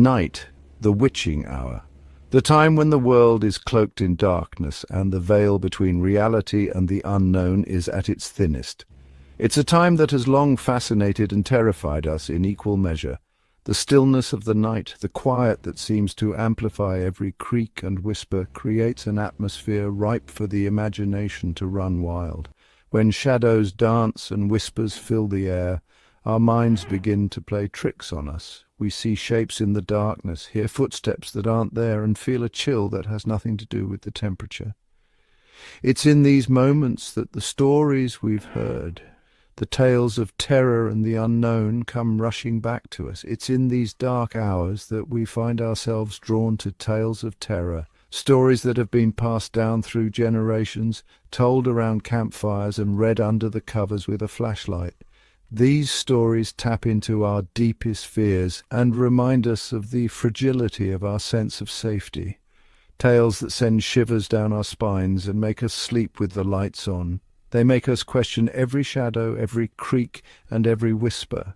Night, the witching hour. The time when the world is cloaked in darkness and the veil between reality and the unknown is at its thinnest. It's a time that has long fascinated and terrified us in equal measure. The stillness of the night, the quiet that seems to amplify every creak and whisper, creates an atmosphere ripe for the imagination to run wild. When shadows dance and whispers fill the air, our minds begin to play tricks on us. We see shapes in the darkness, hear footsteps that aren't there, and feel a chill that has nothing to do with the temperature. It's in these moments that the stories we've heard, the tales of terror and the unknown, come rushing back to us. It's in these dark hours that we find ourselves drawn to tales of terror, stories that have been passed down through generations, told around campfires and read under the covers with a flashlight. These stories tap into our deepest fears and remind us of the fragility of our sense of safety. Tales that send shivers down our spines and make us sleep with the lights on. They make us question every shadow, every creak, and every whisper.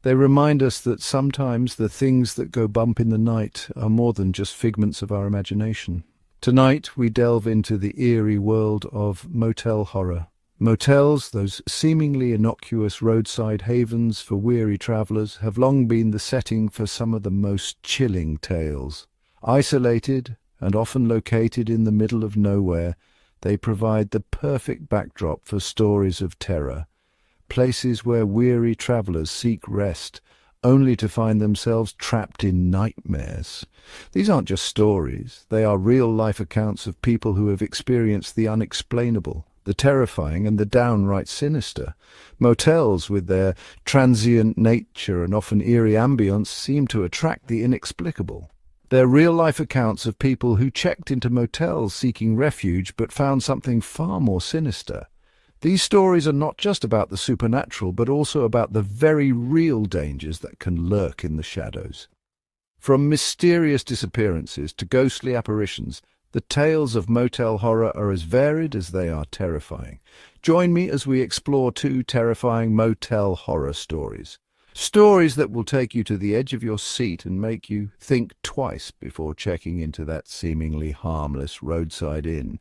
They remind us that sometimes the things that go bump in the night are more than just figments of our imagination. Tonight we delve into the eerie world of motel horror. Motels, those seemingly innocuous roadside havens for weary travelers, have long been the setting for some of the most chilling tales. Isolated and often located in the middle of nowhere, they provide the perfect backdrop for stories of terror. Places where weary travelers seek rest, only to find themselves trapped in nightmares. These aren't just stories, they are real-life accounts of people who have experienced the unexplainable, the terrifying and the downright sinister. Motels, with their transient nature and often eerie ambience, seem to attract the inexplicable. They're real-life accounts of people who checked into motels seeking refuge but found something far more sinister. These stories are not just about the supernatural, but also about the very real dangers that can lurk in the shadows. From mysterious disappearances to ghostly apparitions, the tales of motel horror are as varied as they are terrifying. Join me as we explore two terrifying motel horror stories. Stories that will take you to the edge of your seat and make you think twice before checking into that seemingly harmless roadside inn.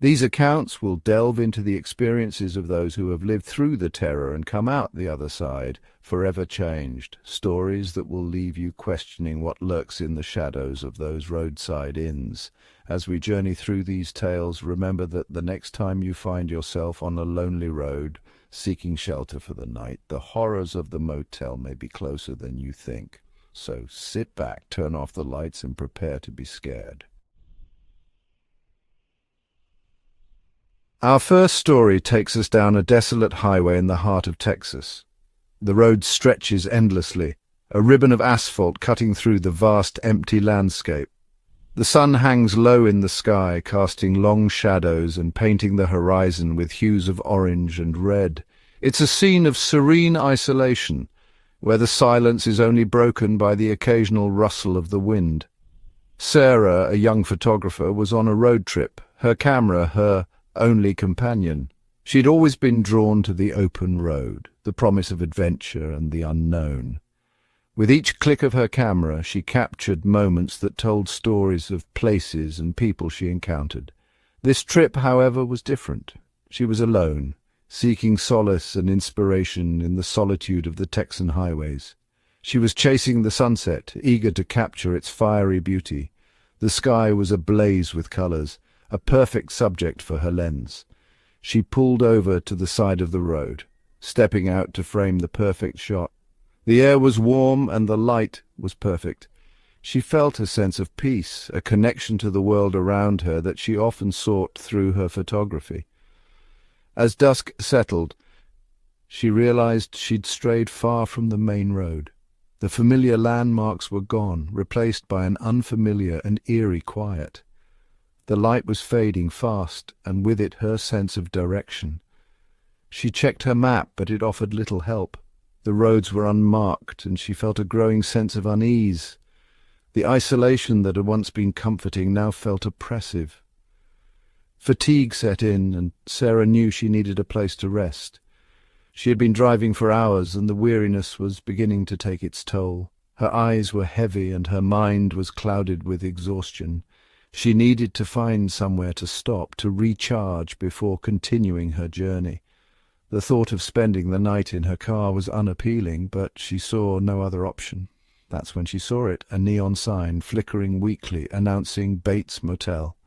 These accounts will delve into the experiences of those who have lived through the terror and come out the other side, forever changed. Stories that will leave you questioning what lurks in the shadows of those roadside inns. As we journey through these tales, remember that the next time you find yourself on a lonely road, seeking shelter for the night, the horrors of the motel may be closer than you think. So sit back, turn off the lights, and prepare to be scared. Our first story takes us down a desolate highway in the heart of Texas. The road stretches endlessly, a ribbon of asphalt cutting through the vast empty landscape. The sun hangs low in the sky, casting long shadows and painting the horizon with hues of orange and red. It's a scene of serene isolation, where the silence is only broken by the occasional rustle of the wind. Sarah, a young photographer, was on a road trip, her camera her only companion. She'd always been drawn to the open road, the promise of adventure and the unknown. With each click of her camera, she captured moments that told stories of places and people she encountered. This trip, however, was different. She was alone, seeking solace and inspiration in the solitude of the Texan highways. She was chasing the sunset, eager to capture its fiery beauty. The sky was ablaze with colors, a perfect subject for her lens. She pulled over to the side of the road, stepping out to frame the perfect shot. The air was warm and the light was perfect. She felt a sense of peace, a connection to the world around her that she often sought through her photography. As dusk settled, she realized she'd strayed far from the main road. The familiar landmarks were gone, replaced by an unfamiliar and eerie quiet. The light was fading fast, and with it her sense of direction. She checked her map, but it offered little help. The roads were unmarked, and she felt a growing sense of unease. The isolation that had once been comforting now felt oppressive. Fatigue set in, and Sarah knew she needed a place to rest. She had been driving for hours, and the weariness was beginning to take its toll. Her eyes were heavy and her mind was clouded with exhaustion. She needed to find somewhere to stop, to recharge before continuing her journey. The thought of spending the night in her car was unappealing, but she saw no other option. That's when she saw it, a neon sign flickering weakly, announcing Bates Motel.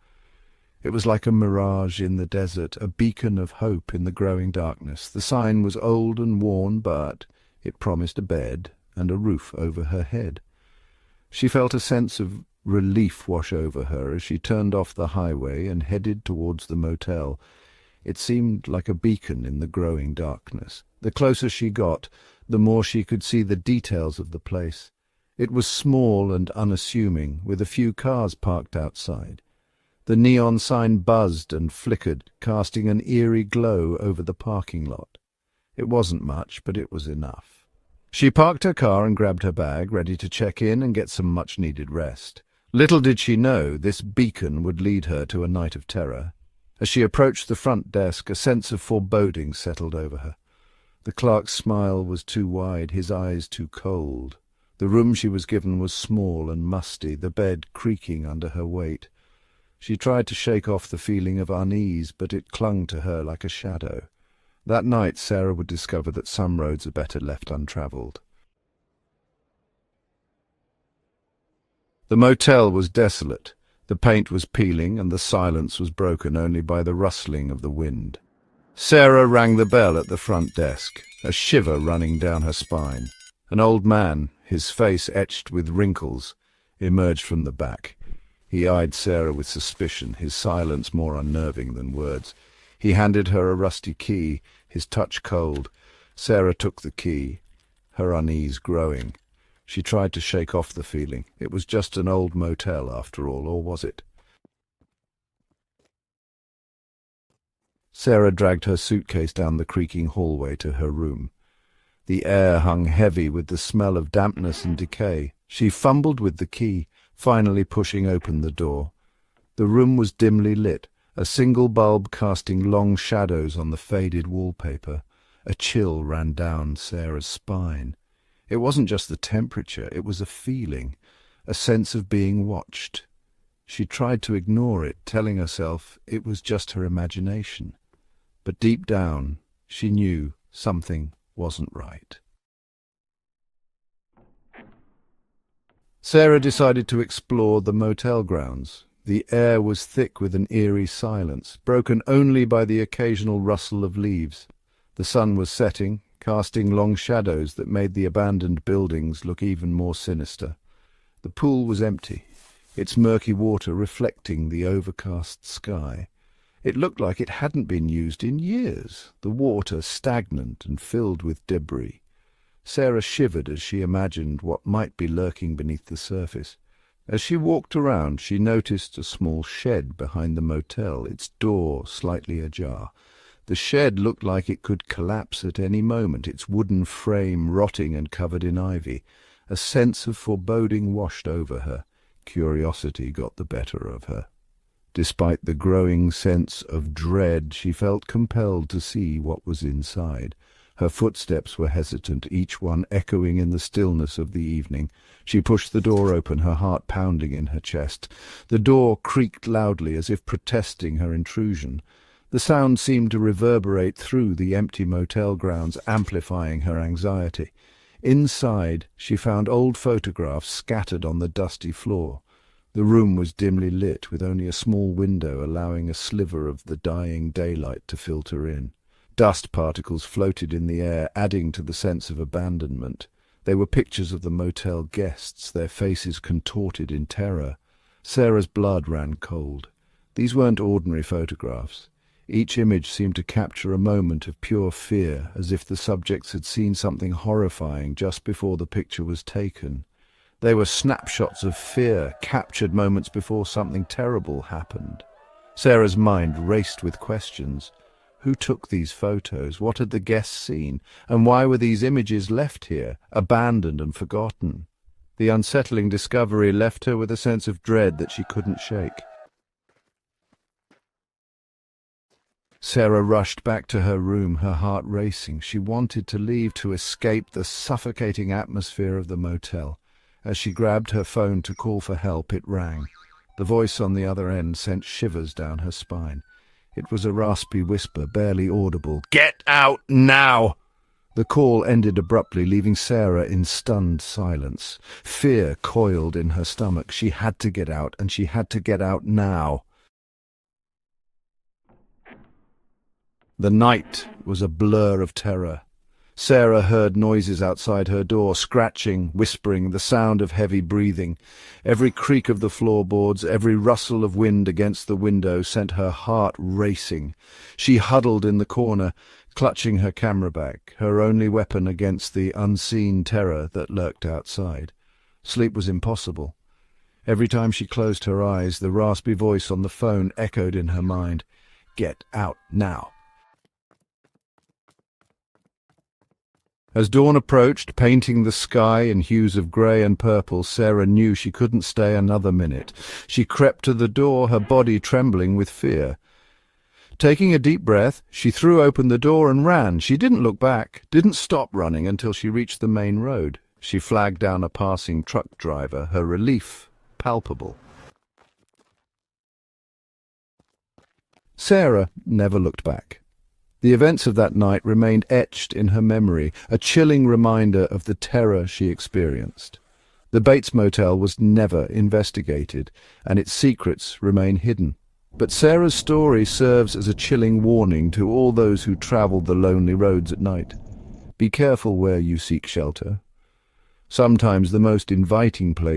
It was like a mirage in the desert, a beacon of hope in the growing darkness. The sign was old and worn, but it promised a bed and a roof over her head. She felt a sense of relief wash over her as she turned off the highway and headed towards the motel. It seemed like a beacon in the growing darkness. The closer she got, the more she could see the details of the place. It was small and unassuming, with a few cars parked outside. The neon sign buzzed and flickered, casting an eerie glow over the parking lot. It wasn't much, but it was enough. She parked her car and grabbed her bag, ready to check in and get some much-needed rest. Little did she know this beacon would lead her to a night of terror. As she approached the front desk, a sense of foreboding settled over her. The clerk's smile was too wide, his eyes too cold. The room she was given was small and musty, the bed creaking under her weight. She tried to shake off the feeling of unease, but it clung to her like a shadow. That night Sarah would discover that some roads are better left untravelled. The motel was desolate. The paint was peeling, and the silence was broken only by the rustling of the wind. Sarah rang the bell at the front desk, a shiver running down her spine. An old man, his face etched with wrinkles, emerged from the back. He eyed Sarah with suspicion, his silence more unnerving than words. He handed her a rusty key, his touch cold. Sarah took the key, her unease growing. She tried to shake off the feeling. It was just an old motel, after all, or was it? Sarah dragged her suitcase down the creaking hallway to her room. The air hung heavy with the smell of dampness and decay. She fumbled with the key, finally pushing open the door. The room was dimly lit, a single bulb casting long shadows on the faded wallpaper. A chill ran down Sarah's spine. It wasn't just the temperature, it was a feeling, a sense of being watched. She tried to ignore it, telling herself it was just her imagination. But deep down, she knew something wasn't right. Sarah decided to explore the motel grounds. The air was thick with an eerie silence, broken only by the occasional rustle of leaves. The sun was setting, casting long shadows that made the abandoned buildings look even more sinister. The pool was empty, its murky water reflecting the overcast sky. It looked like it hadn't been used in years, the water stagnant and filled with debris. Sarah shivered as she imagined what might be lurking beneath the surface. As she walked around, she noticed a small shed behind the motel, its door slightly ajar. The shed looked like it could collapse at any moment, its wooden frame rotting and covered in ivy. A sense of foreboding washed over her. Curiosity got the better of her. Despite the growing sense of dread, she felt compelled to see what was inside. Her footsteps were hesitant, each one echoing in the stillness of the evening. She pushed the door open, her heart pounding in her chest. The door creaked loudly as if protesting her intrusion. The sound seemed to reverberate through the empty motel grounds, amplifying her anxiety. Inside, she found old photographs scattered on the dusty floor. The room was dimly lit, with only a small window allowing a sliver of the dying daylight to filter in. Dust particles floated in the air, adding to the sense of abandonment. They were pictures of the motel guests, their faces contorted in terror. Sarah's blood ran cold. These weren't ordinary photographs. Each image seemed to capture a moment of pure fear, as if the subjects had seen something horrifying just before the picture was taken. They were snapshots of fear, captured moments before something terrible happened. Sarah's mind raced with questions. Who took these photos? What had the guests seen? And why were these images left here, abandoned and forgotten? The unsettling discovery left her with a sense of dread that she couldn't shake. Sarah rushed back to her room, her heart racing. She wanted to leave, to escape the suffocating atmosphere of the motel. As she grabbed her phone to call for help, it rang. The voice on the other end sent shivers down her spine. It was a raspy whisper, barely audible. "Get out now!" The call ended abruptly, leaving Sarah in stunned silence. Fear coiled in her stomach. She had to get out, and she had to get out now. The night was a blur of terror. Sarah heard noises outside her door, scratching, whispering, the sound of heavy breathing. Every creak of the floorboards, every rustle of wind against the window sent her heart racing. She huddled in the corner, clutching her camera back, her only weapon against the unseen terror that lurked outside. Sleep was impossible. Every time she closed her eyes, the raspy voice on the phone echoed in her mind. "Get out now." As dawn approached, painting the sky in hues of grey and purple, Sarah knew she couldn't stay another minute. She crept to the door, her body trembling with fear. Taking a deep breath, she threw open the door and ran. She didn't look back, didn't stop running until she reached the main road. She flagged down a passing truck driver, her relief palpable. Sarah never looked back. The events of that night remained etched in her memory, a chilling reminder of the terror she experienced. The Bates Motel was never investigated, and its secrets remain hidden. But Sarah's story serves as a chilling warning to all those who travel the lonely roads at night. Be careful where you seek shelter. Sometimes the most inviting place